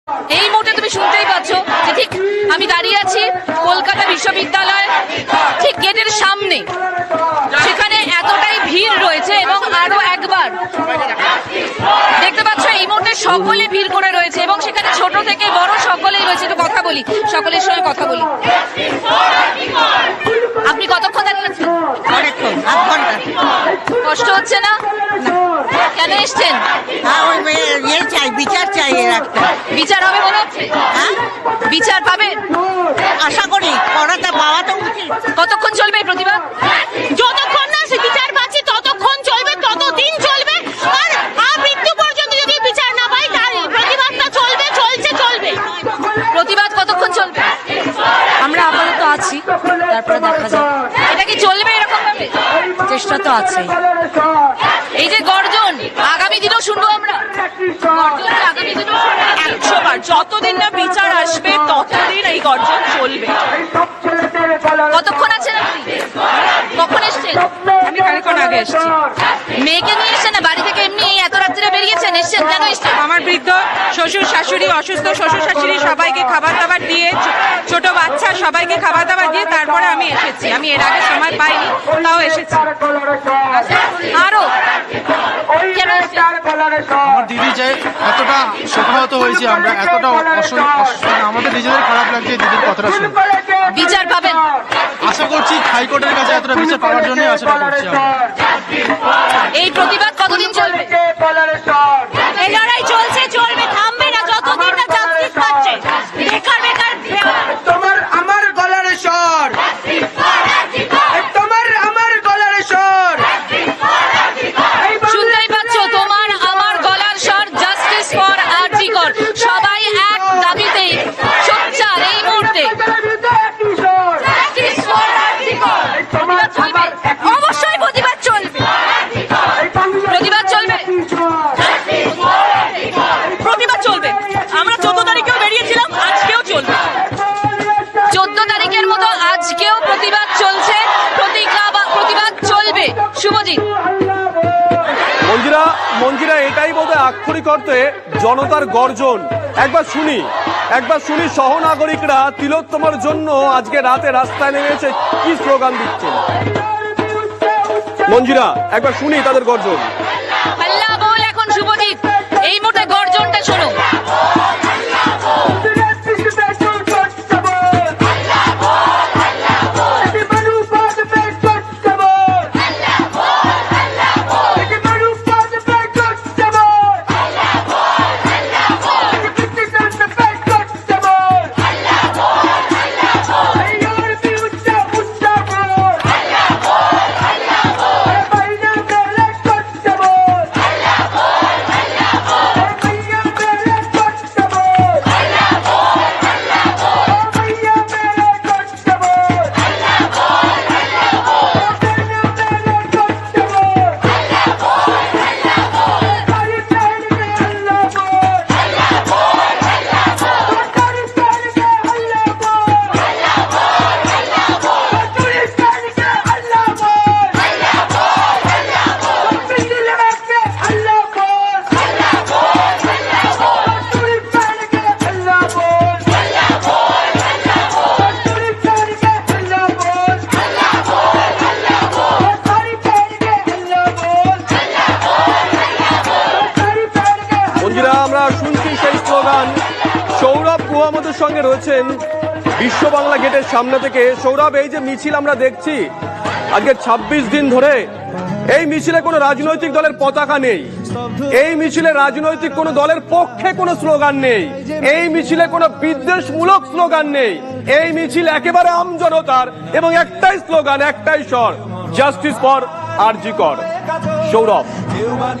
এই মুহূর্তে তুমি শুনতেই পাচ্ছ যে ঠিক আমি দাঁড়িয়ে আছি কলকাতা বিশ্ববিদ্যালয় ঠিক গেটের সামনে, সেখানে এতটাই ভিড় রয়েছে এবং আরো একবার দেখতে পাচ্ছ এই মুহূর্তে সকলে ভিড় করে রয়েছে এবং সেখানে ছোট থেকে বড় সকলেই রয়েছে। তো কথা বলি, সকলের সঙ্গে কথা বলি। আপনি কতক্ষণ দাঁড়িয়ে আছেন? অনেকক্ষণ, আধ ঘন্টা। কষ্ট হচ্ছে না? কেন এসছেন? চাই, বিচার চাই। এর একটা বিচার হবে মনে হচ্ছে? হ্যাঁ, বিচার পাবে আশা করি। করাটা পাওয়া তো উচিত। কতক্ষণ চলবে এই প্রতিবাদ? যতক্ষণ না সে বিচার পাচ্ছি ততক্ষণ চলবে, ততদিন চলবে। আর মৃত্যু পর্যন্ত যদি বিচার না পাই তার প্রতিবাদটা চলবে, চলবে। প্রতিবাদ কতক্ষণ চলবে? আমরা আপাতত আছি, তারপরে দেখা যাবে। এটা কি চলবে এরকম ভাবে? চেষ্টা তো আছে। এই যে গর্জন, আগামী দিনেও শুনবো আমরা। গর্জন কি আগামী দিনেও শুনবো? 100 বার যতদিন না বিচার আসবে ততদিন এই গর্জন চলবে। কতক্ষণ আছেন আপনি? কখন এসছেন? আমি খানিকক্ষণ আগে এসেছি। মেয়েকে নিয়ে এসছেন না বাড়ি থেকে এমনি এত রাত্রে বেরিয়েছেন? এসছেন কেন এসছেন? আমার বৃদ্ধ শ্বশুর শাশুড়ি, অসুস্থ শ্বশুর শাশুড়ি সবাইকে খাবার দাবার দিয়ে, ছোট বাচ্চা সবাইকে খাবার দাবার দিয়ে তারপরে আমি এসেছি। আমি এর আগে সময় পাইনি, তাও এসেছি। আরো কেন এসছেন? আমার দিদি চাই, এতটা শোকাহত হয়েছে আমরা, এতটা আমাদের নিজেদের খারাপ লাগছে দিদির কথাটা শুনে। বিচার পাবেন? আশা করছি হাইকোর্টের কাছে এতটা বিচার পাওয়ার জন্য আশাটা করছি আমরা। এই প্রতিবাদ কতদিন চলবে? এই লড়াই চলবে, থামবে না যতদিন না জাস্টিস পাচ্ছে। বেকার তোমার আমার গলার স্বর, তোমার আমার গলার স্বর। শুনতেই পাচ্ছ, তোমার আমার গলার স্বর, জাস্টিস ফর আরজি কর। সবাই এক দাবিতেই সোচ্চার এই মুহূর্তে। জাস্টিস ফর আরজি কর। প্রতিবাদ চলবে? অবশ্যই প্রতিবাদ চলবে। প্রতিবাদ চলবে? প্রতিবাদ চলবে। আমরা 14 তারিখেও বেরিয়েছিলাম, আজকেও চলবে। 14 তারিখের মতো আজকেও প্রতিবাদ চলছে, প্রতিবাদ চলবে। শুভজিৎ, মঞ্জিরা এটাই বোধহয় আক্ষরিক অর্থে জনতার গর্জন। একবার শুনি সহনাগরিকরা তিলোত্তমার জন্য আজকে রাতে রাস্তায় নেমেছে, কি স্লোগান দিচ্ছেন। মঞ্জিরা, একবার শুনি তাদের গর্জন। হাল্লা বল এখন শুভজিৎ, এই মুহূর্তে গর্জনটা শোনো। আমরা শুনছি সেই স্লোগান। সৌরভ গুহা আমাদের সঙ্গে রয়েছেন বিশ্ব বাংলা গেটের সামনে থেকে। সৌরভ, এই যে মিছিল আমরা দেখছি আজকে 26 দিন ধরে, এই মিছিলে কোনো রাজনৈতিক দলের পতাকা নেই, এই মিছিলে রাজনৈতিক কোনো দলের পক্ষে কোনো স্লোগান নেই, এই মিছিলে কোনো বিদ্বেষমূলক স্লোগান নেই। এই মিছিল একেবারে আমজনতার এবং একটাই স্লোগান, একটাই স্বর, জাস্টিস ফর আরজি কর। সৌরভ।